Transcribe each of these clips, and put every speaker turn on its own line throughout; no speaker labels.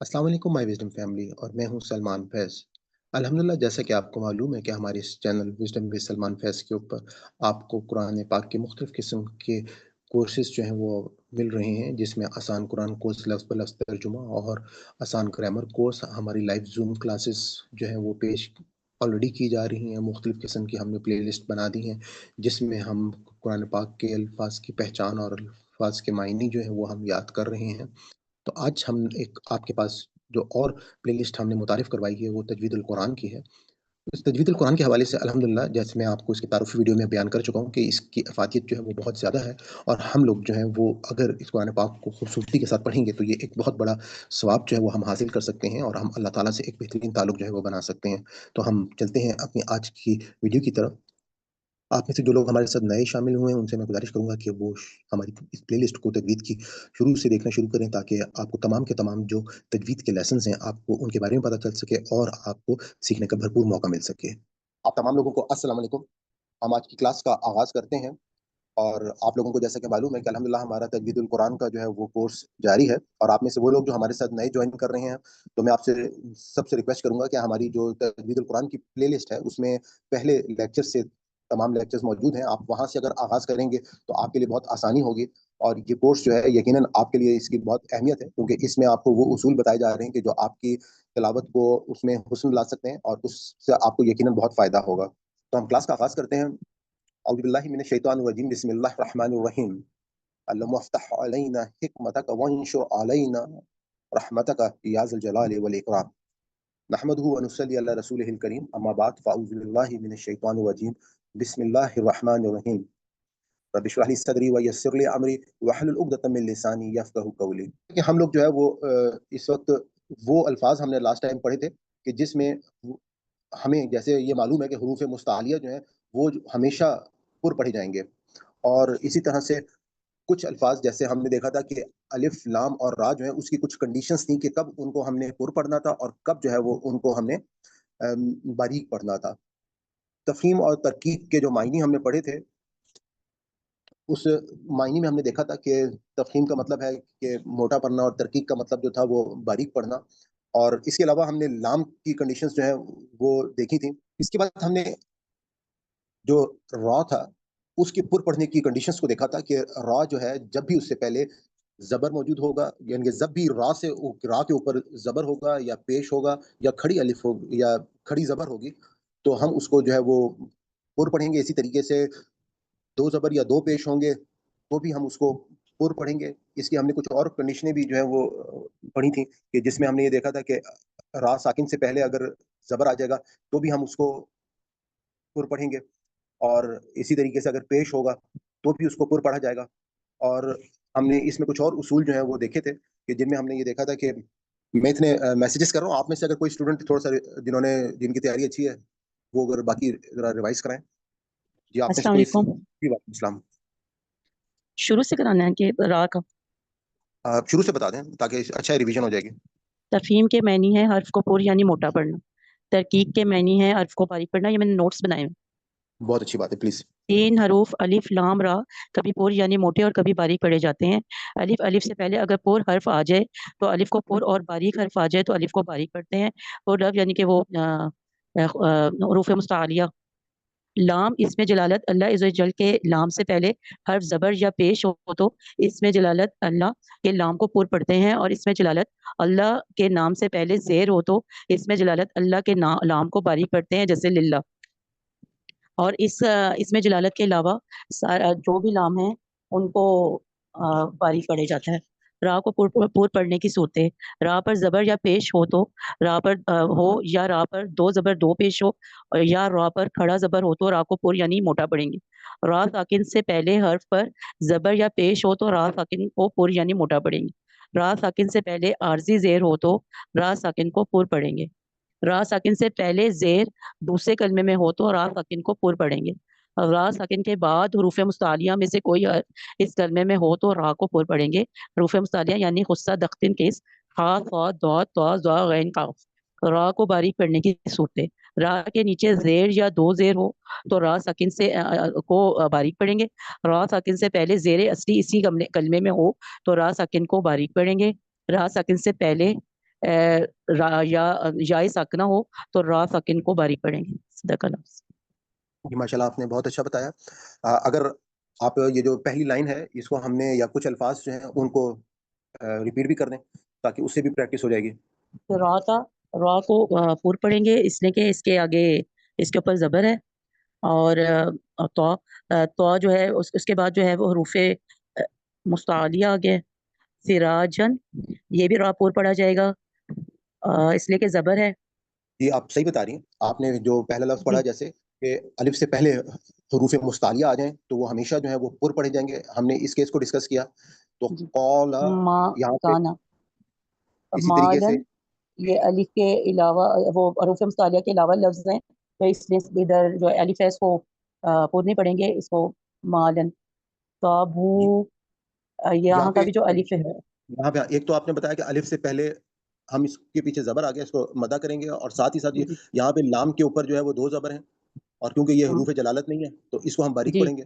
अस्सलाम वालेकुम my wisdom family और मैं हूं सलमान फैज़। अल्हम्दुलिल्लाह जैसा कि आपको मालूम है कि हमारे इस चैनल विज़डम विद सलमान फैज़ के ऊपर आपको कुरान पाक के मुख्तलिफ़ किस्म के कोर्सेज़ जो हैं वो मिल रहे हैं, जिसमें आसान कुरान कोर्स लफ्ज़ ब लफ्ज़ तर्जुमा और आसान ग्रामर कोर्स हमारी लाइव ज़ूम क्लासेस जो हैं वो पेश ऑलरेडी की जा रही हैं। मुख्तलिफ़ किस्म की हमने प्लेलिस्ट बना दी हैं, जिसमें हम कुरान पाक के अल्फाज़ की पहचान और अल्फाज़ के मायने जो हैं वो हम याद कर रहे हैं। तो आज हम एक आपके पास जो और प्लेलिस्ट हमने मुतारिफ़ करवाई है, वो तजवीदुल कुरान की है। इस तजवीदुल कुरान के हवाले से अल्हम्दुलिल्लाह जैसे मैं आपको इसकी तारुफ़ी वीडियो में बयान कर चुका हूँ कि इसकी अफ़ादियत जो है वो बहुत ज़्यादा है और हम लोग जो हैं वो अगर इस कुरान पाक को खूबसूरती के साथ पढ़ेंगे तो ये एक बहुत बड़ा सवाब जो है वो हम हासिल कर सकते हैं और हम अल्लाह ताला से एक बेहतरीन ताल्लुक जो है वो बना सकते हैं। तो हम चलते हैं अपनी आज की वीडियो की तरफ। आप में से जो लोग हमारे साथ नए शामिल हुए हैं, उनसे मैं गुज़ारिश करूँगा कि वो हमारी इस प्लेलिस्ट को तजवीद की शुरू से देखना शुरू करें, ताकि आपको तमाम के तमाम जो तजवीद के लेसन्स हैं, आपको उनके बारे में पता चल सके और आपको सीखने का भरपूर मौका मिल सके। आप तमाम लोगों को अस्सलाम वालेकुम। हम आज की क्लास का आगाज़ करते हैं और आप लोगों को जैसा कि मालूम है कि अल्हम्दुलिल्लाह हमारा तजवीदुल कुरान का जो है वो कोर्स जारी है और आप में से वो लोग जो हमारे साथ नए जॉइन कर रहे हैं, तो मैं आपसे सबसे रिक्वेस्ट करूँगा कि हमारी जो तजवीदुल कुरान की प्लेलिस्ट है, उसमें पहले लेक्चर से तमाम लेक्चर्स मौजूद हैं। आप वहाँ से अगर आगाज़ करेंगे, तो आपके लिए बहुत आसानी होगी और ये कोर्स जो है यकीनन आपके लिए इसकी बहुत अहमियत है, क्योंकि इसमें आपको वो उसूल बताए जा रहे हैं कि जो आपकी तिलावत को उसमें हुस्न ला सकते हैं और उससे आपको यकीनन बहुत फ़ायदा होगा। तो हम क्लास का आगाज़ करते हैं। औज़ु बिल्लाहि मिनश शैतानिर रजीम, बिस्मिल्लाहिर रहमानिर रहीम। अल्लाहुम्मा अफ्तह अलैना हिकमतक वंशुर अलैना रहमतक या ज़ल जलाली वल इकराम। नहमदुहु व नुसल्ली अला रसूलिहिल करीम, अम्मा बाद फ़अऊज़ु बिल्लाहि मिनश शैतानिर रजीम, बिस्मिल्लाहिर रहमानिर रहीम। रब्बि इश्रह ली सदरी व यस्सिर ली अमरी वहलुल उक़दतम मिन लिसानी यफ़क़हू क़ौली। कि हम लोग जो है वो इस वक़्त वो अल्फ़ाज़ हमने लास्ट टाइम पढ़े थे कि जिसमें हमें जैसे ये मालूम है कि हुरूफ़ मुस्तालिया जो हैं, वो हमेशा पुर पढ़े जाएँगे और इसी तरह से कुछ अल्फ़ाज़ जैसे हमने देखा था कि अलिफ़, लाम और रा जो है उसकी कुछ कंडीशंस थी कि कब उनको हमने पुर पढ़ना था और कब जो है वो उनको हमने बारीक पढ़ना था। तफ़हीम और तरकीब के जो मायने हमने पढ़े थे, उस मायने में हमने देखा था कि तफ़हीम का मतलब है कि मोटा पढ़ना और तरकीब का मतलब जो था वो बारीक पढ़ना और इसके अलावा हमने लाम की कंडीशंस जो है वो देखी थी। इसके बाद हमने जो रॉ था, उसके पुर पढ़ने की कंडीशंस को देखा था कि रॉ जो है जब भी उससे पहले ज़बर मौजूद होगा, यानी कि जब भी रा के ऊपर ज़बर होगा या पेश होगा या खड़ी अलिफ़ होगी या खड़ी ज़बर होगी, तो हम उसको जो है वो पुर पढ़ेंगे। इसी तरीके से 2 ज़बर या 2 पेश होंगे, तो भी हम उसको पुर पढ़ेंगे। इसकी हमने कुछ और कंडीशनें भी जो है वो पढ़ी थी कि जिसमें हमने ये देखा था कि रा साकिन से पहले अगर ज़बर आ जाएगा, तो भी हम उसको पुर पढ़ेंगे। और इसी तरीके से अगर पेश होगा, तो भी उसको पुर पढ़ा जाएगा। और हमने इसमें कुछ और उसूल जो हैं वो देखे थे कि जिनमें हमने ये देखा था कि मैं इतने मैसेजेस कर रहा हूँ, आप में से अगर कोई स्टूडेंट थोड़ा-सा जिनकी तैयारी अच्छी है, वो अगर बाकी ज़रा रिवाइज़ कराएँ। जी, आप में से
अस्सलाम
कोई
वालेकुम।
जी, वालेकुम सलाम।
शुरू से कराना है कि रा का?
आप शुरू से बता दें ताकि अच्छा रिवीजन हो जाएगी।
तफ़हीम के मायने है हर्फ को पुर यानी मोटा पढ़ना। तरकीब के मायने है हर्फ को बारीक पढ़ना। ये मैंने नोट्स बनाए हैं।
बहुत अच्छी बात है, प्लीज़।
3 हरूफ अलिफ, लाम, रा कभी पुर यानी मोटे और कभी बारीक पढ़े जाते हैं। अलिफ से पहले अगर पुर हर्फ आ जाए तो अलिफ को पुर और बारीक हर्फ आ जाए तो अलिफ को बारीक पढ़ते हैं। और रफ यानी कि वो हुरूफ मुस्तालिया। लाम, इसमें जलालत अल्लाह इज़्ज़ व जल के लाम से पहले हर्फ ज़बर या पेश हो तो इसमें जलालत अल्लाह के लाम को पुर पढ़ते हैं और इसमें जलालत अल्लाह के नाम से पहले ज़ेर हो तो इसमें जलालत अल्लाह के लाम को बारीक पढ़ते हैं, जैसे लिल्लाह। और इसमें जलालत के अलावा जो भी लाम हैं उनको बारीक पढ़े जाता है। रा को पुर पढ़ने की सूरतें: रा पर ज़बर या पेश हो तो रा पर हो, या रा पर 2 ज़बर 2 पेश हो, या रा पर खड़ा ज़बर हो तो रा को पुर यानी मोटा पढ़ेंगे। रा साकिन से पहले हर्फ पर ज़बर या पेश हो तो रा साकिन को पुर यानी मोटा पढ़ेंगे। रा साकिन से पहले आर्ज़ी ज़ेर हो तो रा साकिन को पुर पढ़ेंगे। रा साकिन से पहले ज़ेर दूसरे कलमे में हो तो रा साकिन को पुर पढ़ेंगे। और रा साकिन के बाद हुरूफ़ मुस्तालिया में से कोई इस कलमे में हो तो रा को पुर पढ़ेंगे। हुरूफ़ मुस्तालिया यानी गुस्सा, दख्तिन, केस, हा, सा, दौत, तौ, ज़ा, गैन, काफ। रा को बारीक पढ़ने की सूरतें: रा के नीचे ज़ेर या 2 ज़ेर हो तो रा साकिन से बारीक पढ़ेंगे। रा साकिन से पहले ज़ेर असली इसी कलमे में हो तो रा साकिन को बारीक पढ़ेंगे। रा साकिन से पहले या साकना हो तो रा साकिन को बारीक पढ़ेंगे। सदक अल्लाह।
जी माशाल्लाह, आपने बहुत अच्छा बताया। अगर आप ये जो पहली लाइन है इसको हमने या कुछ अल्फाज जो हैं उनको रिपीट भी कर दें ताकि उससे भी प्रैक्टिस हो जाएगी।
तो रा था, रा को पूर पढ़ेंगे इसलिए कि इसके आगे इसके ऊपर ज़बर है, और तो जो है उसके बाद जो है वो हरूफे मुस्तालिया आ गया। सिराजन, ये भी रा पूर पढ़ा जाएगा इसलिए कि ज़बर है।
जी आप सही बता रही हैं। आपने जो पहला लफ्ज पढ़ा
जी
जैसे कि अलिफ से पहले हरूफ मुस्तालिया आ जाएं तो वो हमेशा जो है वो पुर पढ़े जाएंगे। हमने इस केस को डिस्कस किया। तो
जी।
कौला
मा
यहाँ पे
काना,
इसी तरीके से
मालन, ये अलिफ के अलावा वो हरूफ मुस्तालिया के अलावा लफ्ज हैं, तो इसलिए इधर जो अलिफ है इसको पूर नहीं पढ़ेंगे, इसको मालन। ताबू,
जी, यहाँ
यहाँ का
पे
भी जो अलिफ है।
यहाँ पे एक तो आपने बताया कि अलिफ से पहले हम इसके पीछे जबर आ गया इसको मदा करेंगे और साथ ही साथ ये
जी
यहाँ पे लाम के ऊपर जो है वो दो जबर हैं और क्योंकि ये
हम्म,
हरूफ जलालत नहीं है तो इसको हम बारीक
जी
पढ़ेंगे।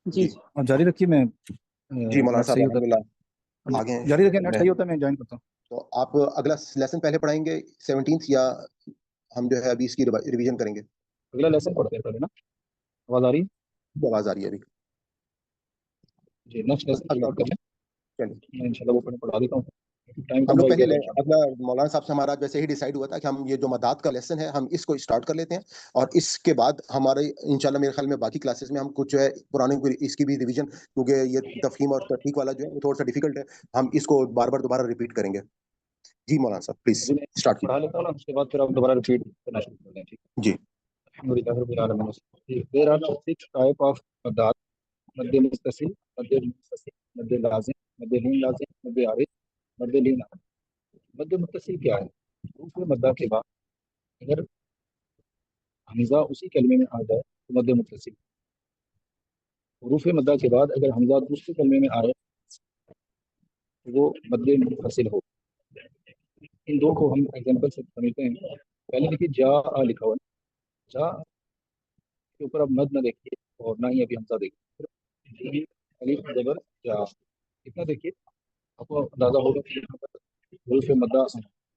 जी
जी
आप जारी रखिए, मैं
जी मौलाना
नेट
साहब
सही होता
अल्हम्दुलिल्लाह
है,
आगे
जारी रखिए, नेट
हैं।
सही होता है, मैं ज्वाइन करता हूँ।
तो आप अगला लेसन पहले पढ़ाएंगे 17th या हम जो है अभी इसकी रिवीजन करेंगे।
अगला लेसन पढ़ते हैं पहले ना, आवाज आ रही है?
आवाज आ रही है अभी।
जी, नेक्स्ट लेसन
अगला
स्टार्ट कर लें।
चलिए
मैं इंशाल्लाह वो पढ़ा देता हूँ, टाइम
हम
कम
लोग
रह
पहले
जाएगा इंशाल्लाह।
अगला मौलाना साहब से हमारा वैसे ही डिसाइड हुआ था कि हम ये जो मदाद का लेसन है हम इसको स्टार्ट कर लेते हैं और इसके बाद हमारे इंशाल्लाह मेरे ख्याल में बाकी क्लासेस में हम कुछ जो है पुराने इसकी भी रिवीजन क्योंकि ये तफहीम और तहकीक वाला जो है वो थोड़ा सा डिफिकल्ट है। हम इसको बार बार दोबारा रिपीट करेंगे। जी मौलाना साहब प्लीज
अभी मैं
स्टार्ट
पढ़ा
कीजिए।
लेता हूँ ना, उसके बाद फिर आप दोबारा रिपीट करना शुरू कर दें, ठीक
जी
है? अल्हम्दुलिल्लाह रब्बिल आलमीन। देयर आर 6 टाइप ऑफ मदाद: मद्दे मुस्तसिल, मद्दे मुनफसिल, मद्दे लाजिम, मद्दे लीन लाजिम, मद्दे आरिज, मद्दे लीन आरिज। मद्दे मुत्तसिल क्या है? दूसरे मद्दा के बाद अगर हमजा उसी कलमे में आ जाए तो मद्दे मुत्तसिल। हरूफ मद्दा के बाद अगर हमजा दूसरे कलमे में आए तो वो मद्दे मुनफसिल हो। इन दो को हम एग्जांपल से समझते हैं। पहले देखिए, जा आ लिखा हुआ है। जा के ऊपर अब मद ना देखिए और ना ही अभी हमजा देखिए, जी, अलिफ जबर जा, इतना देखिए, आपको अंदाजा होगा कि यहाँ पर हरूफ मद्दा,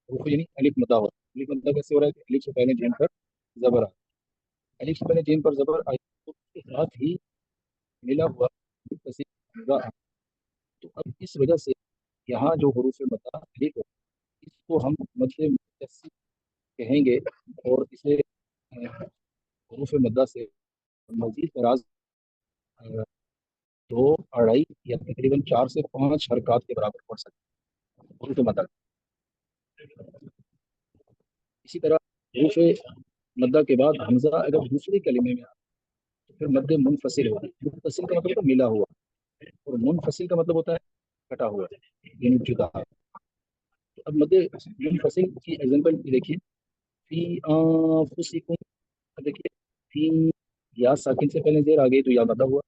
हरूफ यानी अलिफ मद्दा हो। अलिफ मद्दा कैसे हो रहा है कि अलिफ से पहले जीन पर जबर आ, अलिफ से पहले जीन पर जबर आई तो उसके साथ ही मिला हुआ मुत्तसिल हमजा आ। तो अब इस वजह से यहाँ जो हरूफ मद्दा अलिफ है, इसको हम मद्दे मुत्तसिल कहेंगे और इसे हरूफ मद्दा से मजीद दराज 2 अढ़ाई या तकरीबन 4 से 5 हरकत के बराबर पढ़ सकते हैं हरूफ मद्दा। इसी तरह हरूफ मद्दा के बाद हमजा अगर दूसरे कलिमे में आए तो फिर मद्दे मुनफसिल होगा। मुनफसिल का मतलब होता है मिला हुआ, और मुनफसिल का मतलब होता है कटा हुआ, यानी जुदा। तो अब मद्दे मुनफसिल की एग्जांपल देखिए, फी आंफुसिकुम। अब देखिए, फी या साकिन से पहले जेर आ गई तो या मद्दा हुआ।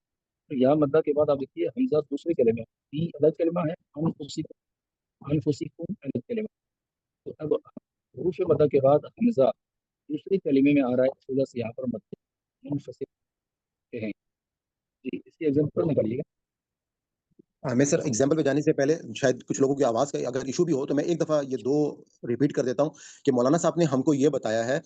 तो या मद्दा के बाद आप देखिए हमजा दूसरे कलिमे, फी अलग कलिमा है, अनफुसिकुम अलग कलिमा। तो अब हरूफ मद्दा के बाद हमजा दूसरे कलिमे में आ रहा है, इस वजह से यहाँ पर मद्दे मुनफसिल हैं। जी, इसकी एग्जांपल निकालिएगा।
मैं सर एग्जाम्पल पे जाने से पहले शायद कुछ लोगों की आवाज़ का अगर इशू भी हो तो मैं एक दफ़ा ये दो रिपीट कर देता हूँ कि मौलाना साहब ने हमको ये बताया है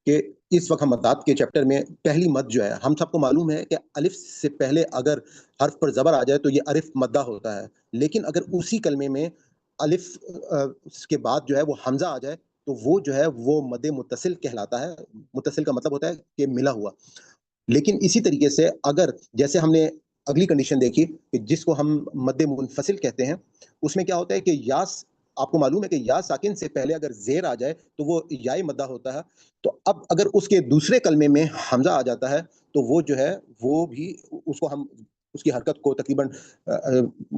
कि इस वक्त हम मद्दात के चैप्टर में पहली मद जो है हम सबको मालूम है कि अलिफ से पहले अगर हर्फ पर ज़बर आ जाए तो ये अलिफ मद्दा होता है। लेकिन अगर उसी कलमे में अलिफ के बाद जो है वो हमजा आ जाए तो वो जो है वो मद मुत्तसिल कहलाता है। मुत्तसिल का मतलब होता है कि मिला हुआ। लेकिन इसी तरीके से अगर जैसे हमने अगली कंडीशन देखी कि जिसको हम मद्दे मुनफसिल कहते हैं उसमें क्या होता है कि यास आपको मालूम है कि या साकिन से पहले अगर जेर आ जाए तो वो याई मद्दा होता है। तो अब अगर उसके दूसरे कलमे में हमजा आ जाता है तो वो जो है वो भी उसको हम उसकी हरकत को तकरीबन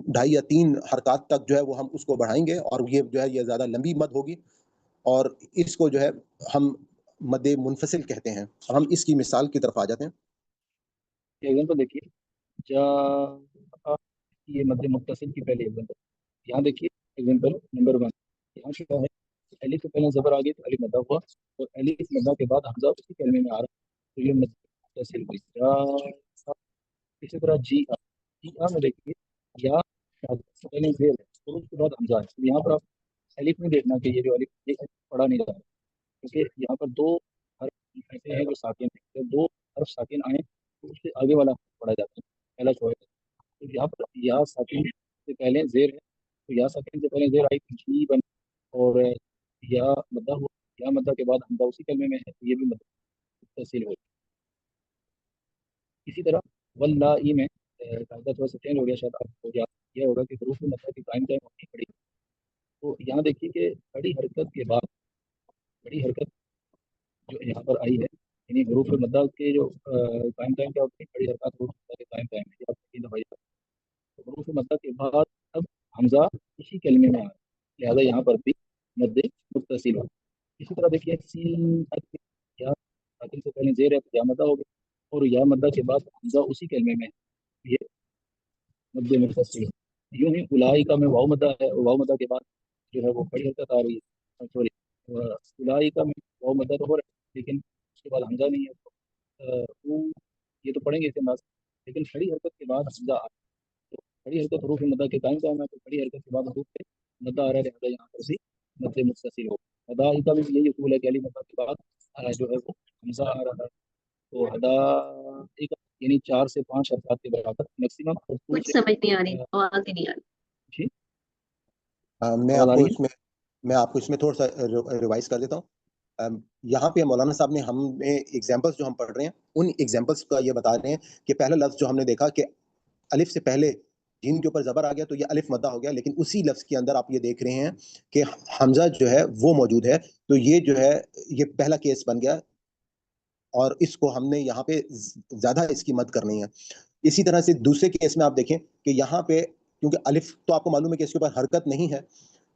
2.5 या 3 हरकत तक जो है वो हम उसको बढ़ाएंगे और ये जो है ये ज़्यादा लंबी मद होगी और इसको जो है हम मद्दे मुनफसिल कहते हैं। अब हम इसकी मिसाल की तरफ आ जाते हैं।
एग्जांपल देखिए, जा, ये मध्य मुत्तसिल की पहली एग्जांपल। यहाँ देखिए एग्जांपल नंबर 1, यहाँ क्या है, अलिफ से पहले जबर आ गई तो अलिफ मद्दा हुआ, और अलिफ मद्दा के बाद हमजा उसी कलमे में आ रहा तो ये मध्य मुत्तसिल हुई। इसी तरह जी आ, जी आ में देखिए, या से पहले जेर है और उसके बाद हमजा है, तो यहाँ पर आप الف में देखना कि ये जो अलif ये पढ़ा नहीं जा रहा, क्योंकि यहाँ पर दो हर्फ ऐसे हैं जो साकिन है, जब दो हर्फ साकिन आए तो उससे आगे वाला पढ़ा जाता है, पहला चॉइस। तो यहाँ पर या साकिन से पहले जेर है, तो या साकिन से पहले जेर आई तो जी बन, और या मद्दा हुआ, या मद्दा के बाद हमदा उसी कलमे में है, तो ये भी मद्दा मुत्तसिल हो। इसी तरह वल्लाही में कायदा थोड़ा सा चेंज हो गया, शायद आपको याद यह होगा कि हरूफ मद्दा की कायम टाइम होती खड़ी। तो यहाँ देखिए कि खड़ी हरकत के बाद, खड़ी हरकत जो यहाँ पर आई है, यानी हरूफ मद्दा के जो कायम टाइम क्या होती है, खड़ी हरकत हरूफ मद्दा के कायम टाइम है, ये आपको 3 दफा याद है। तो हरूफ मद्दा के बाद अब हमजा इसी कलमे में आ रहा है, लिहाजा यहाँ पर भी मद्दे मुत्तसिल हो। इसी तरह देखिए सीन या साकिन से पहले जेर है तो या मद्दा हो गया, और या मद्दा के बाद हमजा उसी कलमे में है, ये मद्दे मुत्तसिल। यूं ही उलाई का में वाव मद्दा है, और वाव मद्दा के बाद जो है वो खड़ी हरकत आ रही है, सॉरी उलाई का में वाव मद्दा तो हो रहा है, लेकिन उसके बाद हमजा नहीं है, तो वो ये तो पढ़ेंगे इसके अंदाज से। लेकिन खड़ी हरकत के बाद हमजा आ, तो खड़ी हरकत हरूफ मद्दा के कायम टाइम है, तो खड़ी हरकत के बाद हरूफ पे मद्दा आ रहा है, लिहाजा यहाँ पर भी मद्दे मुत्तसिल हो। अदाई का भी यही उसूल है कि अली मद्दा के बाद जो है वो हमजा आ रहा है। तो अदाई का यानी 4 से 5 हरकत के बराबर मैक्सिमम, और 2
कुछ
से
समझ नहीं आ रही, आवाज ही नहीं आ रही।
जी
मैं
आवाज आ
आपको
रही है।
इसमें मैं आपको इसमें थोड़ा सा रिवाइज कर देता हूँ। यहाँ पे मौलाना साहब ने हमें एग्जांपल्स जो हम पढ़ रहे हैं उन एग्जांपल्स का ये बता रहे हैं कि पहला लफ्ज जो हमने देखा कि अलिफ से पहले जीन के ऊपर जबर आ गया तो ये अलिफ मद्दा हो गया, लेकिन उसी लफ्ज के अंदर आप ये देख रहे हैं कि हमजा जो है वो मौजूद है, तो ये जो है ये पहला केस बन गया और इसको हमने यहाँ पे ज्यादा इसकी मद करनी है। इसी तरह से दूसरे केस में आप देखें कि यहाँ पे क्योंकि अलिफ तो आपको मालूम है कि इसके ऊपर हरकत नहीं है,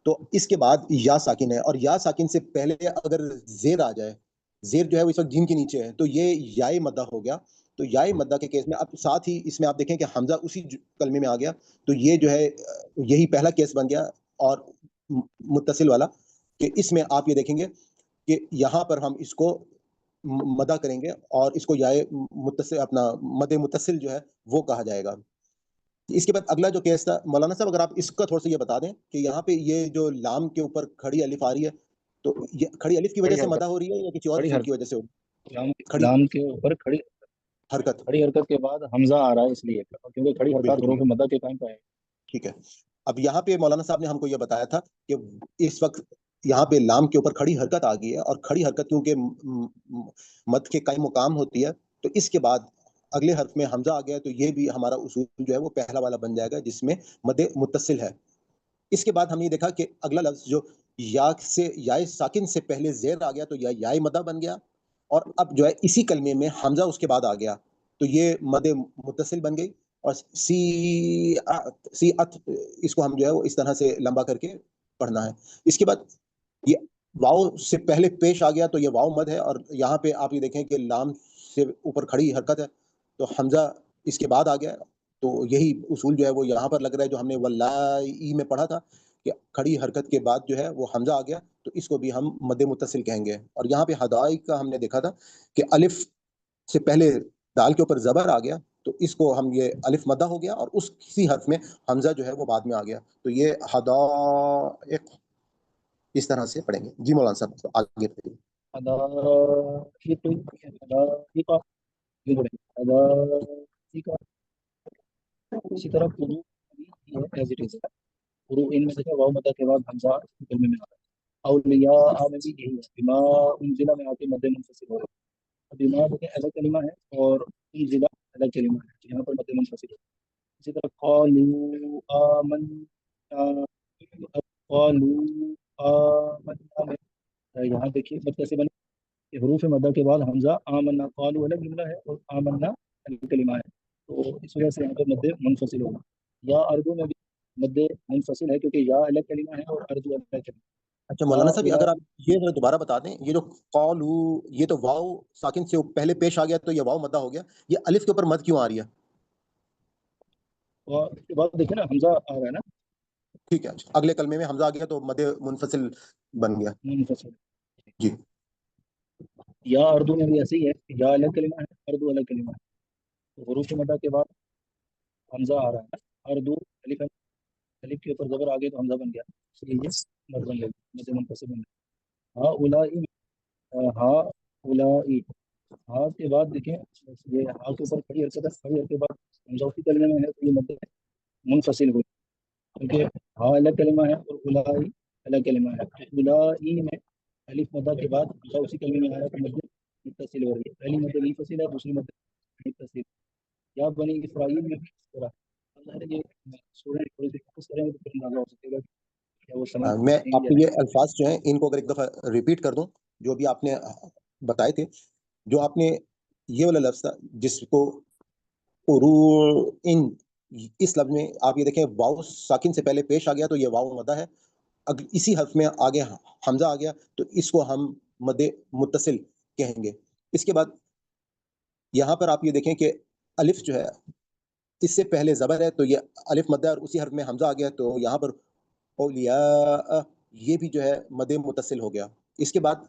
तो इसके बाद या साकिन है, और या साकिन से पहले अगर जेर आ जाए, जेर जो है वो इस वक्त जीम के नीचे है, तो ये याई मद्दा हो गया। तो याई मद्दा के केस में अब साथ ही इसमें आप देखें कि हमजा उसी कलमे में आ गया, तो ये जो है यही पहला केस बन गया और मुत्तसिल वाला, कि इसमें आप ये देखेंगे कि यहाँ पर हम इसको मदा करेंगे और इसको याय मुत्तसिल अपना मद मुत्तसिल जो है वो कहा जाएगा। इसके बाद अगला जो केस था मौलाना साहब, अगर आप इसका थोड़ा सा ये बता दें कि यहाँ पे ये जो लाम के ऊपर खड़ी अलिफ आ रही है, तो ये खड़ी अलिफ की वजह
खड़ी
से
हरकत,
मदा हो रही है या किसी और
खड़ी
चीज की
हरकत
वजह से हो
लाम
खड़ी
लाम के ऊपर
हरकत?
खड़ी हरकत के बाद हमजा आ रहा है, इसलिए क्योंकि खड़ी हरकत
बिल्कुल
हरूफ मद्दा के कायम पे है।
ठीक है। अब यहाँ पे मौलाना साहब ने हमको ये बताया था कि इस वक्त यहाँ पे लाम के ऊपर खड़ी हरकत आ गई है, और खड़ी हरकत क्योंकि मद के कायम मुकाम होती है, तो इसके बाद अगले हर्फ में हमजा आ गया, तो ये भी हमारा उसूल जो है वो पहला वाला बन जाएगा जिसमें मद मुत्तसिल है। इसके बाद हमने देखा कि अगला लफ्ज जो या से याय साकिन से पहले जेर आ गया तो या याय मदा बन गया, और अब जो है इसी कलमे में हमजा उसके बाद आ गया, तो ये मद मुत्तसिल बन गई। और सी अत इसको हम जो है वो इस तरह से लंबा करके पढ़ना है। इसके बाद ये वाव से पहले पेश आ गया तो ये वाव मद है, और यहाँ पे आप ये देखें कि लाम से ऊपर खड़ी हरकत है, तो हमजा इसके बाद आ गया। तो यही उसूल जो है वो यहाँ पर लग रहा है जो हमने वल्लाई में पढ़ा था कि खड़ी हरकत के बाद जो है वो हमजा आ गया, तो इसको भी हम मद मुत्तसिल कहेंगे। और यहाँ पे हदाई का हमने देखा था कि अलिफ से पहले दाल के ऊपर जबर आ गया, तो इसको हम ये अलिफ मदा हो गया और उसी हर्फ में हमजा जो है वो बाद में आ गया, तो ये हदा इस तरह से पढ़ेंगे। जी मौलाना साहब तो आगे पढ़िए।
अदा ये तो अदा ये का ये बोलेंगे अदा ये का। इसी तरह कुरू भी है एज इट इज, कुरू इन में से वाव मद्दा के बाद हमजा कलमे में आ रहा है। औलिया आ में भी यही है, बिमा उनजिला में आके मद्दे मुनफसिल हो रहा है। अब बिमा देखिए अलग कलिमा है और उनजिला अलग कलिमा है, तो यहाँ पर मद्दे मुनफसिल है। इसी तरह क़ालू आमन्ना, क़ालू आमन्ना में यहाँ देखिए मत कैसे बने कि हरूफ मद्दा के बाद हमजा आमन्ना, क़ालू अलग जुमला है और आमन्ना अलग कलिमा है, तो इस वजह से यहाँ पर मद्दे मुनफसिल होगा। या अर्दू में भी मद्दे मुनफसिल है क्योंकि या अलग कलिमा है और अर्दू अलग कलिमा
अच्छा
है।
मौलाना
ला
साहब,
इला
अगर आप ये जरा दोबारा बता दें, ये जो कौलू, ये तो वाव साकिन से पहले पेश आ गया तो ये वाव मद्दा हो गया, ये अलिफ के ऊपर मद क्यों आ रही है?
और उसके बाद देखिए ना हमजा आ रहा है ना,
ठीक है, अगले कलमे में हमजा आ गया तो मद मुनफसिल बन गया।
मुनफसिल।
जी
या अर्दू में भी ऐसे ही है, या अलग कलिमा है, अर्दू अलग कलिमा है, तो हरूफ मद्दा के बाद हमजा आ रहा है। अर्दू अलिफ, अलिफ के ऊपर जबर आ गया तो हमजा बन गया, इसलिए मद बन गई, मद मुंफसिल बन गई। हाँ उलाई, हाँ उलाई, हाँ के बाद देखें ये हाँ के ऊपर खड़ी हरकत है, खड़ी हरकत के बाद हमजा उसी कलमे में है तो ये मद मुंफसिल हुई, क्योंकि हाँ अलग कलमा है और उलाई अलग कलमा है। तो उलाई में अलिफ मदा के बाद हमजा उसी कलमे में आया तो मद मुत्तसिल हो गई, पहली मद मुंफसिल है, दूसरी मद मुत्तसिल। या बनी इसराइल में भी इस तरह, अगर ये स्टूडेंट थोड़ी सी फोकस करेंगे तो फिर अंदाजा हो सकेगा कि क्या वो समझ
मैं
रहे हैं या
आपको
नहीं।
ये अल्फाज जो हैं इनको अगर एक दफ़ा रिपीट कर दूं, जो भी आपने बताए थे, जो आपने ये वाला लफ्ज़ था जिसको उरूइन, इस लफ्ज़ में आप ये देखें वाव साकिन से पहले पेश आ गया तो ये वाव मदा है, इसी हर्फ में आगे हमजा आ गया तो इसको हम मद मुत्तसिल कहेंगे। इसके बाद यहाँ पर आप ये देखें कि अलिफ जो है इससे पहले ज़बर है तो ये अलिफ मद है और उसी हर्फ में हमजा आ गया तो यहाँ पर औलिया, ये भी जो है मद मुत्तसिल हो गया। इसके बाद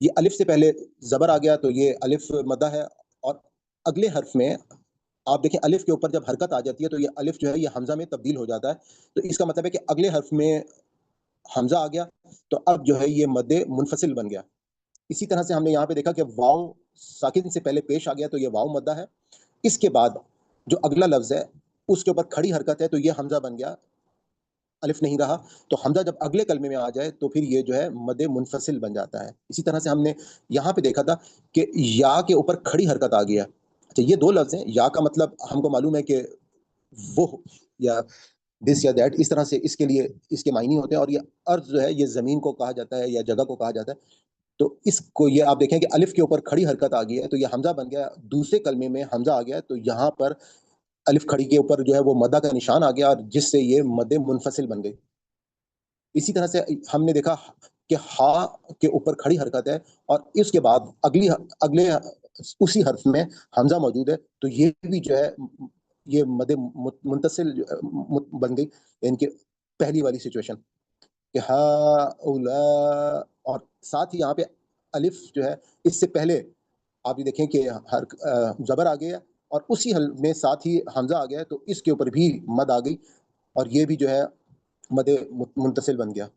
ये अलिफ से पहले ज़बर आ गया तो ये अलिफ मदा है, और अगले हर्फ में आप देखें अलिफ के ऊपर जब हरकत आ जाती है तो ये अलिफ जो है ये हमजा में तब्दील हो जाता है, तो इसका मतलब है कि अगले हर्फ में हमजा आ गया तो अब जो है ये मद मुनफसिल बन गया। इसी तरह से हमने यहाँ पे देखा कि वाव साकिन से पहले पेश आ गया तो ये वाव मद्दा है, इसके बाद जो अगला लफ्ज़ है उसके ऊपर खड़ी हरकत है तो ये हमजा बन गया, अलिफ नहीं रहा। तो हमजा जब अगले कलमे में आ जाए तो फिर ये जो है मद मुनफसिल बन जाता है। इसी तरह से हमने यहाँ पे देखा था कि या के ऊपर खड़ी हरकत आ गया। अच्छा, ये दो लफ्ज़ हैं, या का मतलब हमको मालूम है कि वो या दिस या दैट, इस तरह से इसके लिए इसके मायने होते हैं, और ये अर्ज़ जो है ये ज़मीन को कहा जाता है या जगह को कहा जाता है। तो इसको ये आप देखें कि अलिफ के ऊपर खड़ी हरकत आ गई है तो ये हमजा बन गया, दूसरे कलमे में हमजा आ गया तो यहाँ पर अलिफ खड़ी के ऊपर जो है वो मदा का निशान आ गया और जिससे ये मद मुनफसिल बन गई। इसी तरह से हमने देखा कि हा के ऊपर खड़ी हरकत है और इसके बाद अगले उसी हर्फ में हमजा मौजूद है तो ये भी जो है ये मद मुंतसिल बन गई, यानी कि पहली वाली सिचुएशन कि हा उला, और साथ ही यहाँ पे अलिफ जो है इससे पहले आप ये देखें कि हर जबर आ गया और उसी हल में साथ ही हमजा आ गया तो इसके ऊपर भी मद आ गई और ये भी जो है मद मुंतसिल बन गया।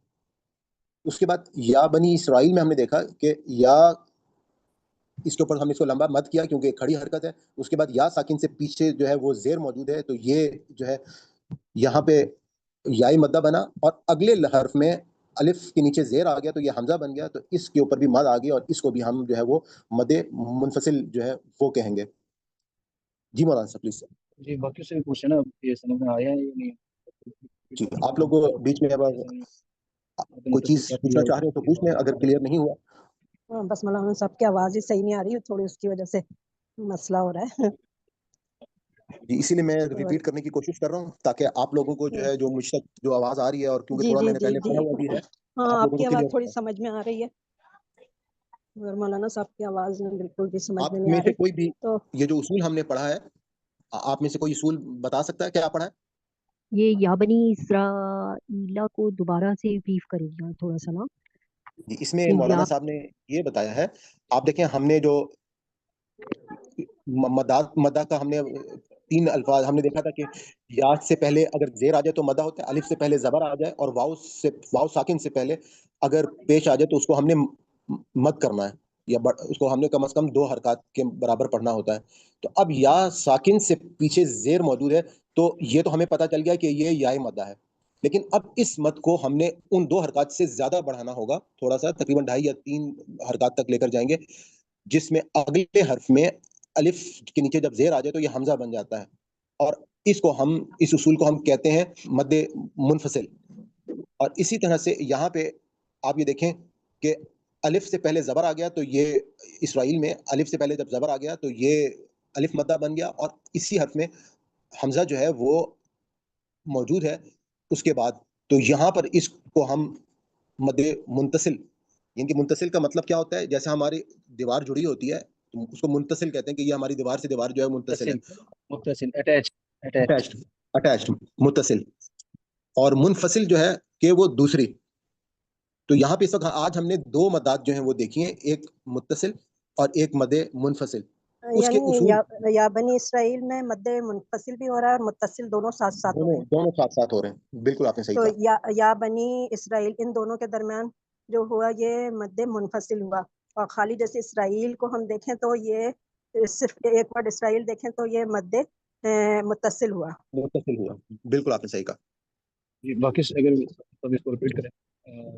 उसके बाद या बनी इसराइल में हमने देखा कि या, इसके ऊपर हमने इसको लंबा मत किया क्योंकि खड़ी हरकत है। उसके बाद या साकिन से पीछे जो है वो जेर मौजूद है तो ये जो है यहाँ पे याई मद्दा बना और अगले हर्फ में अलिफ के नीचे जेर आ गया तो ये हमजा बन गया तो इसके ऊपर भी मद आ गया और इसको भी हम जो है वो मद मुनफसिल जो है वो कहेंगे। जी मौलाना साहब प्लीज।
जी बाकी से भी पूछे ना, ये समझ में आया है या नहीं?
जी आप लोग बीच में अब कोई
मुत्तसिल
चीज
क्या
पूछना
क्लियर
चाह रहे हो तो पूछ लें, अगर क्लियर नहीं हुआ।
हाँ, बस मौलाना साहब की आवाज ही सही नहीं आ रही है, थोड़ी उसकी वजह से मसला हो रहा है।
जी इसीलिए मैं
तो
रिपीट करने की कोशिश कर रहा हूँ ताकि आप लोगों को जो है जो मुझ तक जो आवाज आ रही है, और क्योंकि
जी
थोड़ा
जी
मैंने
जी
पहले
जी
पढ़ा हुआ भी है,
हाँ,
आप लोगों
आपकी
को
आवाज
क्लियर
थोड़ी
है।
समझ में आ रही है मगर मौलाना साहब की आवाज में बिल्कुल भी समझ
आप
में नहीं
में
आ
से
रही।
कोई भी
तो
ये जो उसूल हमने पढ़ा है, आप में से कोई उसूल बता सकता है क्या पढ़ा है?
ये या बनी इसराइला को दोबारा से ब्रीफ करेंगे थोड़ा सा ना।
जी, इसमें
ये
मौलाना
या
साहब ने ये बताया है, आप देखें हमने जो मदा का हमने तीन अल्फाज हमने देखा था कि या से पहले अगर जेर आ जाए तो मदा होता है, अलिफ से पहले जबर आ जाए और वाव साकिन से पहले अगर पेश आ जाए तो उसको हमने मद करना है या उसको हमने कम से कम 2 हरकत के बराबर पढ़ना होता है। तो अब या साकिन से पीछे जेर मौजूद है तो ये तो हमें पता चल गया कि ये याई मदा है, लेकिन अब इस मद को हमने उन 2 हरकत से ज्यादा बढ़ाना होगा, थोड़ा सा तकरीबन 2.5 या 3 हरकत तक लेकर जाएंगे, जिसमें अगले हर्फ में अलिफ के नीचे जब जेर आ जाए तो ये हमजा बन जाता है और इस उसूल को हम कहते हैं मद मुनफसिल। और इसी तरह से यहाँ पे आप ये देखें कि अलिफ से पहले जबर आ गया तो ये इसराइल में अलिफ से पहले जब जबर आ गया तो ये अलिफ मद्दा बन गया और इसी हर्फ में हमजा जो है वो मौजूद है। उसके बाद तो यहाँ पर इसको हम मद मुंतसिल, यानी कि मुंतसिल का मतलब क्या होता है, जैसे हमारी दीवार जुड़ी होती है तो उसको मुंतसिल कहते हैं कि ये हमारी दीवार से दीवार जो है मुंतसिल है,
मुत्तसिल अटैच
अटैच्ड अटैच्ड मुत्तसिल। और मुनफसिल जो है कि वो दूसरी। तो यहाँ पे इस वक्त आज हमने 2 मदाद जो हैं वो देखी हैं, एक मुत्तसिल और एक मद मुनफसिल। उसके
यानी
उसूल
या बनी इसराइल में मद्दे मुनफसिल भी हो रहा है और मुत्तसिल दोनों साथ साथ हो रहे
दोनों
हैं।
दोनों साथ साथ हो रहे हैं, बिल्कुल आपने सही
तो
कहा।
या बनी इसराइल इन दोनों के दरमियान जो हुआ ये मद्दे मुनफसिल हुआ। और खाली जैसे इसराइल को हम देखें तो ये सिर्फ एक वर्ड इसराइल देखें तो ये मद्दे मुत्तसिल हुआ।
मुत्तसिल हुआ, बिल्कुल आपने सही कहा।
जी, बाकी अगर सब इसको रिपीट करें,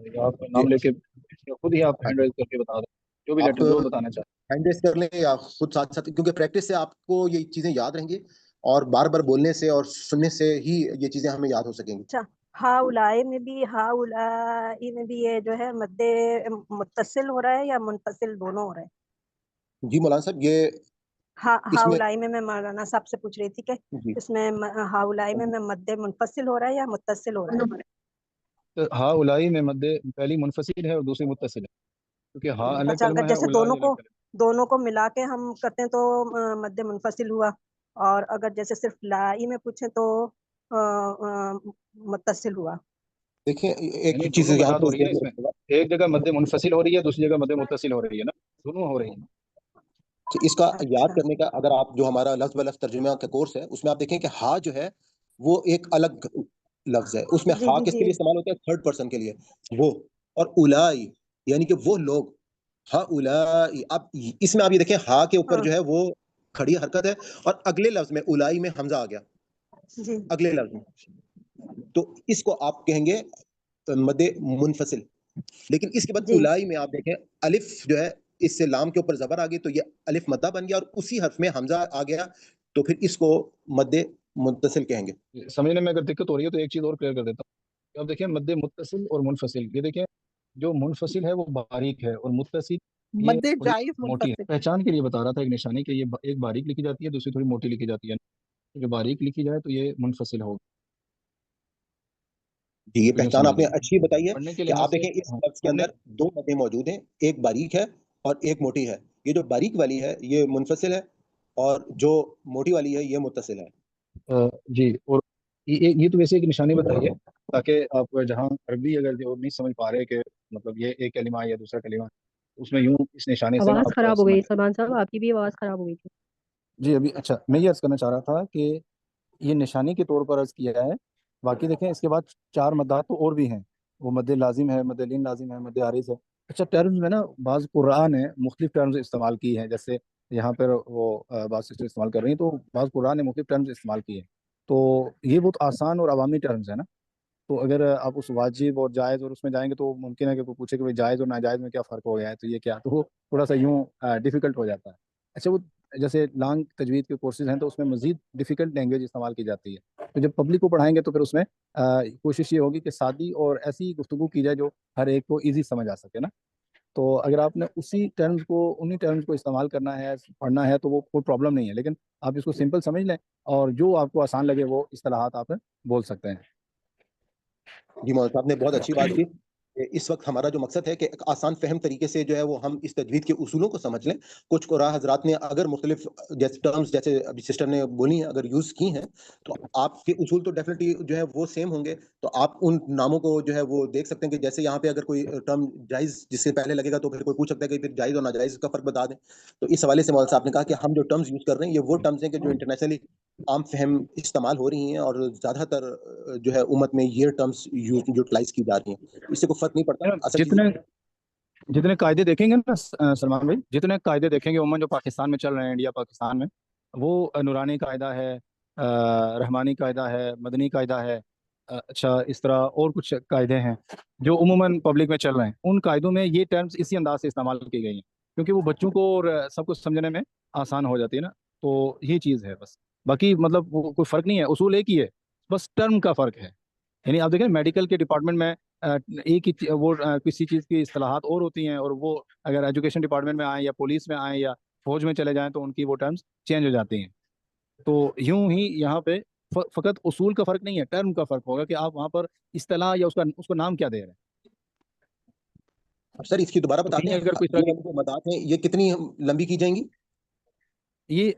या आप
जी
नाम लेके या खुद ही आप
हाँ,
हैंड रेज करके बता दें, जो भी
आप
लेटर जो बताना चाहें।
हैंड रेस कर लें या खुद साथ साथ, क्योंकि प्रैक्टिस से आपको ये चीजें याद रहेंगी और बार बार बोलने से और सुनने से ही ये चीजें हमें याद हो सकेंगी।
अच्छा, हाउलाई में भी ये जो है मद्दे मुत्तसिल हो रहा है या मुनफसिल दोनों हो रहे हैं?
जी मौलाना साहब, ये इसमें
हाउलाई में मौलाना साहब से पूछ रही थी कि
जी
इसमें हाउलाई में मद्दे मुनफसिल हो रहा है या मुत्तसिल हो रहा है?
तो हा उलाई में मद्दे पहली मुनफसिल है और दूसरी मुत्तसिल है, क्योंकि हा अलग
अच्छा, अगर
कलमा है,
जैसे
उलाई अलग कलमा
दोनों को मिला के हम करते हैं तो मद्दे मुनफसिल हुआ, और अगर जैसे सिर्फ लाई में पूछें तो मुत्तसिल हुआ।
देखिए,
है।
एक
यानी
चीज
दोनों
यहाँ
मदाद
पे
हो रही है इसमें, एक जगह मद्दे मुनफसिल हो रही है, दूसरी जगह मद्दे मुत्तसिल हो रही है ना, दोनों हो रही है।
कि इसका याद
अच्छा।
करने का, अगर आप जो हमारा लफ्ज ब लफ्ज तर्जुमा का कोर्स है उसमें आप देखें कि हा जो है वो एक अलग लफ्ज है, उसमें
जी
हा
जी
किसके
जी।
लिए इस्तेमाल होता है? थर्ड पर्सन के लिए, वो। और उलाई यानी कि वो लोग, हा उलाई। अब इसमें आप ये देखें, हा के ऊपर
हाँ
जो है वो खड़ी हरकत है, और अगले लफ्ज में उलाई में हमजा आ गया,
जी
अगले लफ्ज में, तो इसको आप कहेंगे मदे मुनफसिल। लेकिन इसके बाद
जी।
उलाई में आप देखें, अलिफ जो है इससे लाम के ऊपर जबर आ गई, तो ये अलिफ मद्दा बन गया, और उसी हर्फ में हमजा आ गया, तो फिर इसको मद्दे मुत्तसिल कहेंगे।
समझने में अगर दिक्कत हो रही है तो एक चीज़ और क्लियर कर देता हूँ। अब देखिए मद्दे मुत्तसिल और मुनफसिल, ये देखिए जो मुनफसिल है वो बारीक है और मुत्तसिल ये
मद्दे
थोड़ी
जायज
मोटी है।
मुनफसिल।
पहचान के लिए बता रहा था एक निशानी कि ये एक बारीक लिखी जाती है, दूसरी थोड़ी मोटी लिखी जाती है। जो बारीक लिखी जाए तो ये मुनफसिल होगी,
जी, ये
तो यूँ
पहचान
समझ
आपने
लीजिए।
अच्छी बताई है
पढ़ने के
कि
लिहाज
आप
से
देखें इस
हाँ,
लफ्ज के
पढ़ने
अंदर दो मद्दे मौजूद हैं, एक बारीक है और एक मोटी है। ये जो बारीक वाली है ये मुनफसिल है, और जो मोटी वाली है ये मुत्तसिल है।
जी। और ये तो वैसे एक निशानी बताइए, ताकि आप जहाँ अरबी अगर जो नहीं समझ पा रहे कि मतलब ये एक कलिमा है या दूसरा कलिमा है, उसमें यूं इस निशाने से ना
आवाज
आप
खराब हो
समझ
गई
लें।
सलमान साहब, आपकी भी आवाज खराब हो गई थी।
जी अभी अच्छा, मैं ये अर्ज करना चाह रहा था कि ये निशानी के तौर पर अर्ज किया है। बाकी देखें इसके बाद चार मद्दात तो और भी हैं, वो मद्दे लाजिम है, मद्दे लीन लाजिम है, मद्दे आरिज है। अच्छा, टर्म्स में ना बाज़ कुरान ने मुख्तलिफ टर्म्स इस्तेमाल की हैं, जैसे यहाँ पर वो बाज़ सिस्टर इस्तेमाल कर रही हैं, तो बाज़ कुरान ने मुख्तलिफ टर्म्स इस्तेमाल किए हैं। तो ये बहुत आसान और अवामी टर्म्स है ना। तो अगर आप उस वाजिब और जायज़ और उसमें जाएंगे तो मुमकिन है कि कोई पूछे कि भाई जायज़ और नाजायज़ में क्या फ़र्क हो गया है, तो ये क्या, तो वो थोड़ा सा यूँ डिफ़िकल्ट हो जाता है। अच्छा, वो जैसे लॉन्ग तजवीद के कोर्सेज हैं तो उसमें मज़ीद डिफ़िकल्ट लैंग्वेज इस्तेमाल की जाती है। तो जब पब्लिक को पढ़ाएंगे तो फिर उसमें कोशिश ये होगी कि सादी और ऐसी गुफ्तगू की जाए जो हर एक को ईजी समझ आ सके ना। तो अगर आपने उसी टर्म्स को उन्हीं टर्म्स को इस्तेमाल करना है, पढ़ना है, तो वो कोई प्रॉब्लम नहीं है, लेकिन आप इसको सिंपल समझ लें और जो आपको आसान लगे वो इस्तेलाहात आप बोल सकते हैं।
जी मौलाना साहब ने बहुत अच्छी बात की। इस वक्त हमारा जो मकसद है कि एक आसान फहम तरीके से जो है वो हम इस तजवीद के उसूलों को समझ लें। कुछ कुराह हजरात ने अगर मुख्तलिफ जैसे टर्म्स, जैसे अभी सिस्टर ने बोली हैं, अगर यूज़ की हैं, तो आपके उसूल तो डेफिनेटली जो है वो सेम होंगे। तो आप उन नामों को जो है वो देख सकते हैं कि जैसे यहाँ पे अगर कोई टर्म जायज़ जिससे पहले लगेगा, तो फिर कोई पूछ सकता है कि फिर जायज़ और नाजायज़ का फ़र्क बता दें। तो इस हवाले से मौलाना साहब ने कहा कि हम जो टर्म्स यूज़ कर रहे हैं ये वो टर्म्स हैं कि जो इंटरनेशनली आम फहम इस्तेमाल हो रही हैं, और ज़्यादातर जो है उम्मत में ये टर्म्स यूटिलाइज की जा रही हैं। इससे कोई फ़र्क नहीं पड़ता, असल चीज़
जितने जितने कायदे देखेंगे ना सलमान भाई, जितने कायदे देखेंगे उमूमन जो पाकिस्तान में चल रहे हैं, इंडिया पाकिस्तान में, वो नूरानी कायदा है, रहमानी कायदा है, मदनी कायदा है। अच्छा, इस तरह और कुछ कायदे हैं जो उमूमन पब्लिक में चल रहे हैं। उन कायदों में ये टर्म्स इसी अंदाज से इस्तेमाल की गई हैं, क्योंकि वो बच्चों को और सबको समझने में आसान हो जाती है ना। तो ये चीज़ है बस, बाकी मतलब वो कोई फ़र्क नहीं है, उसूल एक ही है, बस टर्म का फ़र्क है। यानी आप देखें मेडिकल के डिपार्टमेंट में एक ही वो किसी चीज़ की इस्तेलाहात और होती हैं, और वो अगर एजुकेशन डिपार्टमेंट में आए या पुलिस में आए या फौज में चले जाएं तो उनकी वो टर्म्स चेंज हो जाती हैं। तो यूं ही यहाँ पे फ़कत उसूल का फ़र्क नहीं है, टर्म का फ़र्क होगा कि आप वहाँ पर इस्तेलाह या उसका उसको नाम क्या दे रहे हैं।
अब सर इसकी दोबारा
तो
बताते
कहीं
हैं,
अगर कोई तरह
ये
की
वाली जो मदाद हैं ये कितनी लंबी की जाएंगी?
ये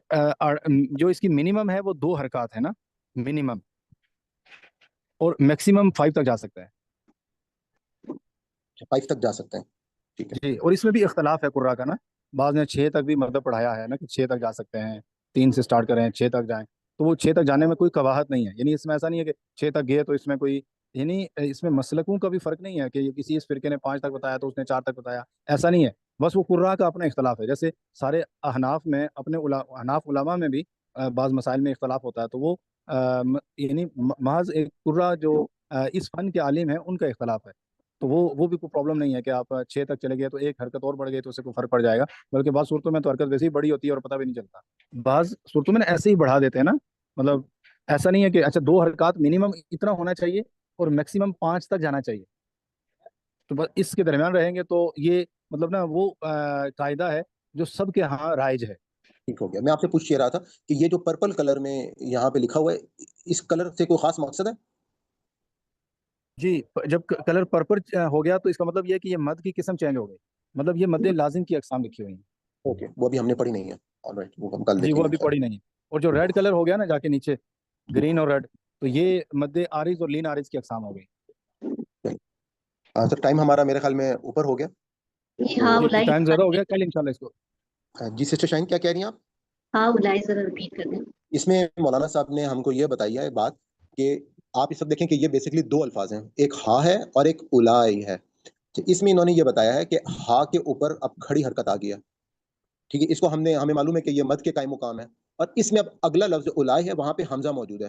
जो इसकी मिनिमम है वो 2 हरकत है ना, मिनिमम, और मैक्सिमम 5 तक जा सकता है।
5 तक जा सकते हैं, ठीक है।
जी, और इसमें भी इख्तलाफ है कुर्रा का ना, بعض نے 6 تک بھی مطلب پڑھایا ہے نا کہ 6 تک جا سکتے ہیں، 3 سے اسٹارٹ کریں 6 تک جائیں، تو وہ 6 تک جانے میں کوئی قباحت نہیں ہے، یعنی اس میں ایسا نہیں ہے کہ 6 تک گئے تو اس میں کوئی، یعنی اس میں مسلکوں کا بھی فرق نہیں ہے کہ کسی اس فرقے نے 5 تک بتایا تو اس نے 4 تک بتایا، ایسا نہیں ہے، بس وہ قراء کا اپنا اختلاف ہے. جیسے سارے احناف میں اپنے احناف علماء میں بھی بعض مسائل میں اختلاف ہوتا ہے، تو وہ یعنی محض ایک قراء جو اس فن کے عالم ہیں ان کا اختلاف ہے، تو وہ بھی کوئی پرابلم نہیں ہے کہ آپ 6 تک چلے گئے تو ایک حرکت اور بڑھ گئی تو اس سے کوئی فرق پڑ جائے گا، بلکہ بعض صورتوں میں تو حرکت ویسے ہی بڑی ہوتی ہے اور پتہ بھی نہیں چلتا. بعض صورتوں میں ایسے ہی بڑھا دیتے ہیں نا، مطلب ایسا نہیں ہے کہ اچھا 2 حرکات منیمم اتنا ہونا چاہیے اور میکسیمم 5 تک جانا چاہیے، تو بس اس کے درمیان رہیں گے تو یہ مطلب نا وہ قاعدہ ہے جو سب کے ہاں رائج ہے.
ٹھیک ہو گیا. میں آپ سے پوچھ یہ رہا تھا کہ یہ جو پرپل کلر میں یہاں پہ لکھا ہوا ہے، اس کلر سے کوئی خاص مقصد ہے؟
جی، جب کلر پرپل ہو گیا تو اس کا مطلب یہ ہے کہ یہ مد کی قسم چینج ہو گئی، مطلب یہ مد لازم کی اقسام لکھی ہوئی ہیں.
اوکے، وہ ابھی ہم نے پڑھی نہیں ہے. آلرائٹ، وہ ہم کل
جی،
دیکھیں
وہ
گے
ابھی
انشاءاللہ.
پڑھی نہیں ہے. اور جو ریڈ کلر ہو گیا نا جا کے نیچے گرین اور ریڈ، تو یہ مد عارض اور لین عارض کی اقسام ہو گئی.
سر ٹائم ہمارا میرے خیال میں اوپر ہو گیا.
ہاں
جی،
اولائے
ٹائم زیادہ ہو گیا، کل انشاءاللہ اس کو.
جی سسٹر شاہین، کیا کہہ رہی ہیں آپ؟
ہاں اولائے ذرا ریپیٹ کر دیں.
اس میں مولانا صاحب نے ہم کو یہ بتایا ہے بات کہ آپ اس وقت دیکھیں کہ یہ بیسکلی 2 الفاظ ہیں، ایک ہا ہے اور ایک الائی ہے. اس میں انہوں نے یہ بتایا ہے کہ ہا کے اوپر اب کھڑی حرکت آ گیا. ٹھیک ہے، اس کو ہمیں معلوم ہے کہ یہ مد کے قائم مقام ہے، اور اس میں اب اگلا لفظ الائی ہے، وہاں پہ حمزہ موجود ہے،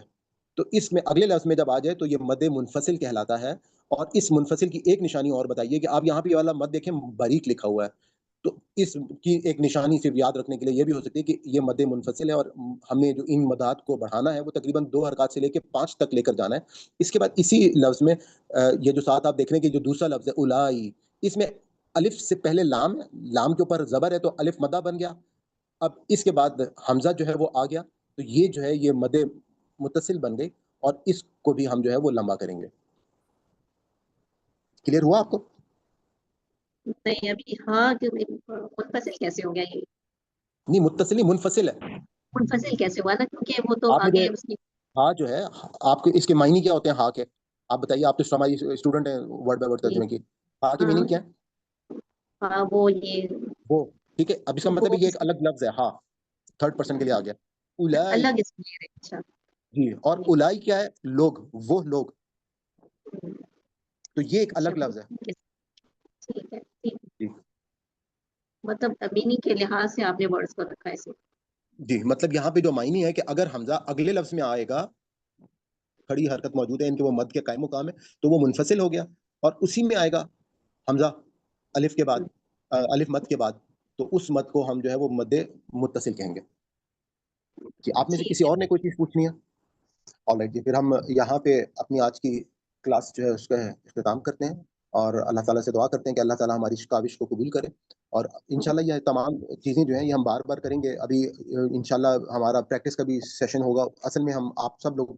تو اس میں اگلے لفظ میں جب آ جائے تو یہ مد منفصل کہلاتا ہے. اور اس منفصل کی ایک نشانی اور بتائیے کہ آپ یہاں پہ یہ والا مد دیکھیں باریک لکھا ہوا ہے، تو اس کی ایک نشانی صرف یاد رکھنے کے لیے یہ بھی ہو سکتی ہے کہ یہ مد منفصل ہے، اور ہمیں جو ان مدات کو بڑھانا ہے وہ تقریباً 2 حرکات سے لے کے 5 تک لے کر جانا ہے. اس کے بعد اسی لفظ میں یہ جو ساتھ آپ دیکھ رہے ہیں کہ جو دوسرا لفظ ہے الائی، اس میں الف سے پہلے لام ہے، لام کے اوپر زبر ہے تو الف مدہ بن گیا. اب اس کے بعد حمزہ جو ہے وہ آ گیا، تو یہ جو ہے یہ مد متصل بن گئی، اور اس کو بھی ہم جو ہے وہ لمبا کریں گے. کلیئر ہوا آپ کو؟
نہیں ابھی ہاں منفصل کیسے ہو گیا، یہ
نہیں، متصل نہیں، منفصل ہے.
منفصل کیسے ہوا نا، کیونکہ وہ تو
آپ
آگے
مجھے
اس کی.
ہاں جو ہے، آپ کے اس کے معنی کیا ہوتے ہیں ہاں کے؟ آپ بتائیے، آپ تو ہماری اسٹوڈنٹ ہیں ورڈ بائی ورڈ ترجمے کی. ہاں کی
ہاں
میننگ کیا ہے؟
ہاں وہ یہ
وہ ٹھیک ہے، اب اس کا
وہ
مطلب یہ ایک الگ لفظ ہے ہاں، تھرڈ پرسن کے لیے آ گیا الائی.
الگ اس میں ہے. اچھا
جی، اور الائی کیا ہے؟ لوگ، وہ لوگ، تو یہ ایک
اچھا
الگ لفظ ہے.
ٹھیک ہے ٹھیک،
جی
مطلب میننگ کے لحاظ سے آپ نے ورڈز کو رکھا ہے اسے.
جی، مطلب یہاں پہ جو معنی ہے کہ اگر حمزہ اگلے لفظ میں آئے گا، کھڑی حرکت موجود ہے ان کے، وہ مد کے قائم مقام ہے، تو وہ منفصل ہو گیا. اور اسی میں آئے گا حمزہ الف کے بعد، الف مد کے بعد، تو اس مد کو ہم جو ہے وہ مد متصل کہیں گے. جی، آپ میں سے
ٹھیک
کسی اور نے کوئی چیز پوچھنی ہے؟ آلرائٹ جی، پھر ہم یہاں پہ اپنی آج کی کلاس جو ہے اس کا اختتام کرتے ہیں، اور اللہ تعالیٰ سے دعا کرتے ہیں کہ اللہ تعالیٰ ہماری اس کاوش کو قبول کرے. اور انشاءاللہ یہ تمام چیزیں جو ہیں یہ ہم بار بار کریں گے. ابھی انشاءاللہ ہمارا پریکٹس کا بھی سیشن ہوگا. اصل میں ہم آپ سب لوگ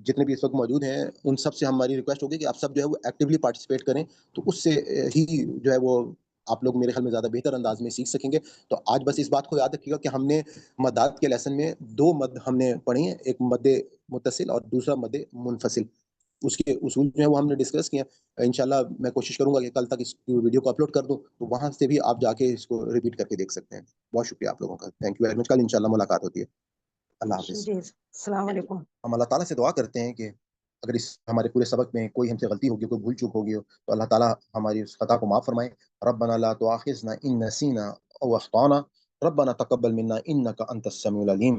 جتنے بھی اس وقت موجود ہیں ان سب سے ہماری ریکویسٹ ہوگی کہ آپ سب جو ہے وہ ایکٹیولی پارٹیسپیٹ کریں، تو اس سے ہی جو ہے وہ آپ لوگ میرے خیال میں زیادہ بہتر انداز میں سیکھ سکیں گے. تو آج بس اس بات کو یاد رکھیے گا کہ ہم نے مدات کے لیسن میں 2 مد ہم نے پڑھی ہیں، ایک مد متصل اور دوسرا مد منفصل. اس کے اصول جو ہے وہ ہم نے ڈسکس کیا. انشاءاللہ میں کوشش کروں گا کہ کل تک اس ویڈیو کو اپلوڈ کر دوں، تو وہاں سے بھی آپ جا کے اس کو ریپیٹ کر کے دیکھ سکتے ہیں. بہت شکریہ آپ لوگوں کا، تھینک یو ویری مچ. کل انشاءاللہ ملاقات ہوتی ہے. اللہ حافظ.
جی السلام علیکم.
ہم اللہ تعالیٰ سے دعا کرتے ہیں کہ اگر اس ہمارے پورے سبق میں کوئی ہم سے غلطی ہوگی، کوئی بھول چوک ہوگی تو اللہ تعالیٰ ہماری اس خطا کو معاف فرمائے. ربنا لا تؤاخذنا ان نسینا او اخطانا ربنا تقبل منا انک انت السمیع العلیم.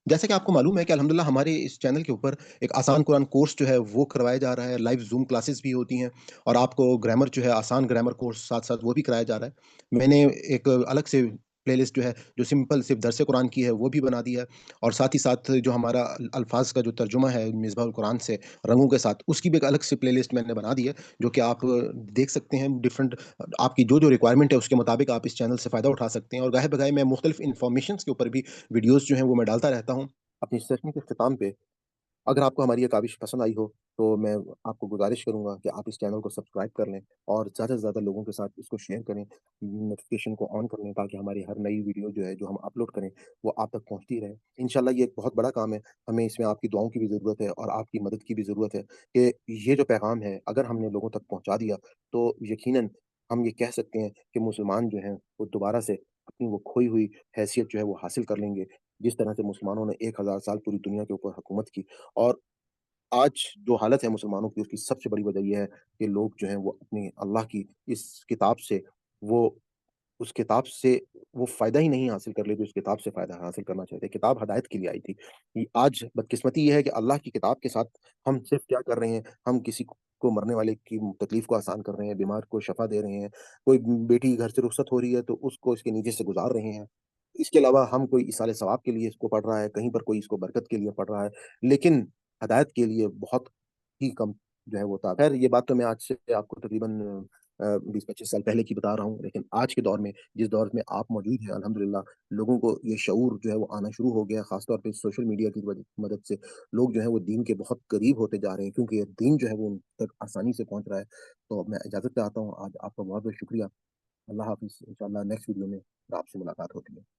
جیسا کہ آپ کو معلوم ہے کہ الحمدللہ ہمارے اس چینل کے اوپر ایک آسان قرآن کورس جو ہے وہ کروایا جا رہا ہے. لائیو زوم کلاسز بھی ہوتی ہیں، اور آپ کو گرامر جو ہے آسان گرامر کورس ساتھ ساتھ وہ بھی کرایا جا رہا ہے. میں نے ایک الگ سے پلے لسٹ جو ہے جو سمپل صرف درس قرآن کی ہے وہ بھی بنا دی ہے، اور ساتھ ہی ساتھ جو ہمارا الفاظ کا جو ترجمہ ہے مصباح القرآن سے رنگوں کے ساتھ، اس کی بھی ایک الگ سے پلے لسٹ میں نے بنا دی ہے، جو کہ آپ دیکھ سکتے ہیں. ڈفرنٹ آپ کی جو ریکوائرمنٹ ہے اس کے مطابق آپ اس چینل سے فائدہ اٹھا سکتے ہیں. اور گاہے بگاہے میں مختلف انفارمیشنس کے اوپر بھی ویڈیوز جو ہیں وہ میں ڈالتا رہتا ہوں. اپنی سیشن کے اختتام پہ اگر آپ کو ہماری یہ کاوش پسند آئی ہو تو میں آپ کو گزارش کروں گا کہ آپ اس چینل کو سبسکرائب کر لیں، اور زیادہ سے زیادہ لوگوں کے ساتھ اس کو شیئر کریں، نوٹیفیکیشن کو آن کر لیں، تاکہ ہماری ہر نئی ویڈیو جو ہے جو ہم اپلوڈ کریں وہ آپ تک پہنچتی رہے. انشاءاللہ یہ ایک بہت بڑا کام ہے. ہمیں اس میں آپ کی دعاؤں کی بھی ضرورت ہے اور آپ کی مدد کی بھی ضرورت ہے کہ یہ جو پیغام ہے اگر ہم نے لوگوں تک پہنچا دیا تو یقیناً ہم یہ کہہ سکتے ہیں کہ مسلمان جو ہیں وہ دوبارہ سے اپنی وہ کھوئی ہوئی حیثیت جو ہے وہ حاصل کر لیں گے، جس طرح سے مسلمانوں نے 1000 سال پوری دنیا کے اوپر حکومت کی۔ اور آج جو حالت ہے مسلمانوں کی، اس کی سب سے بڑی وجہ یہ ہے کہ لوگ جو ہیں وہ اپنی اللہ کی اس کتاب سے وہ اس کتاب سے وہ فائدہ ہی نہیں حاصل کر لیتے، اس کتاب سے فائدہ حاصل کرنا چاہتے۔ کتاب ہدایت کے لیے آئی تھی۔ آج بدقسمتی یہ ہے کہ اللہ کی کتاب کے ساتھ ہم صرف کیا کر رہے ہیں، ہم کسی کو مرنے والے کی تکلیف کو آسان کر رہے ہیں، بیمار کو شفا دے رہے ہیں، کوئی بیٹی گھر سے رخصت ہو رہی ہے تو اس کو اس کے نیچے سے گزار رہے ہیں۔ اس کے علاوہ ہم کوئی ایصال ثواب کے لیے اس کو پڑھ رہا ہے، کہیں پر کوئی اس کو برکت کے لیے پڑھ رہا ہے، لیکن ہدایت کے لیے بہت ہی کم جو ہے وہ تھا۔ خیر یہ بات تو میں آج سے آپ کو تقریباً 20-25 سال پہلے کی بتا رہا ہوں، لیکن آج کے دور میں جس دور میں آپ موجود ہیں الحمدللہ، لوگوں کو یہ شعور جو ہے وہ آنا شروع ہو گیا، خاص طور پہ سوشل میڈیا کی مدد سے لوگ جو ہے وہ دین کے بہت قریب ہوتے جا رہے ہیں، کیونکہ یہ دین جو ہے وہ ان تک آسانی سے پہنچ رہا ہے۔ تو میں اجازت چاہتا ہوں، آج آپ کا بہت بہت شکریہ۔ اللہ حافظ، انشاءاللہ نیکسٹ ویڈیو میں آپ سے ملاقات ہوتی ہے۔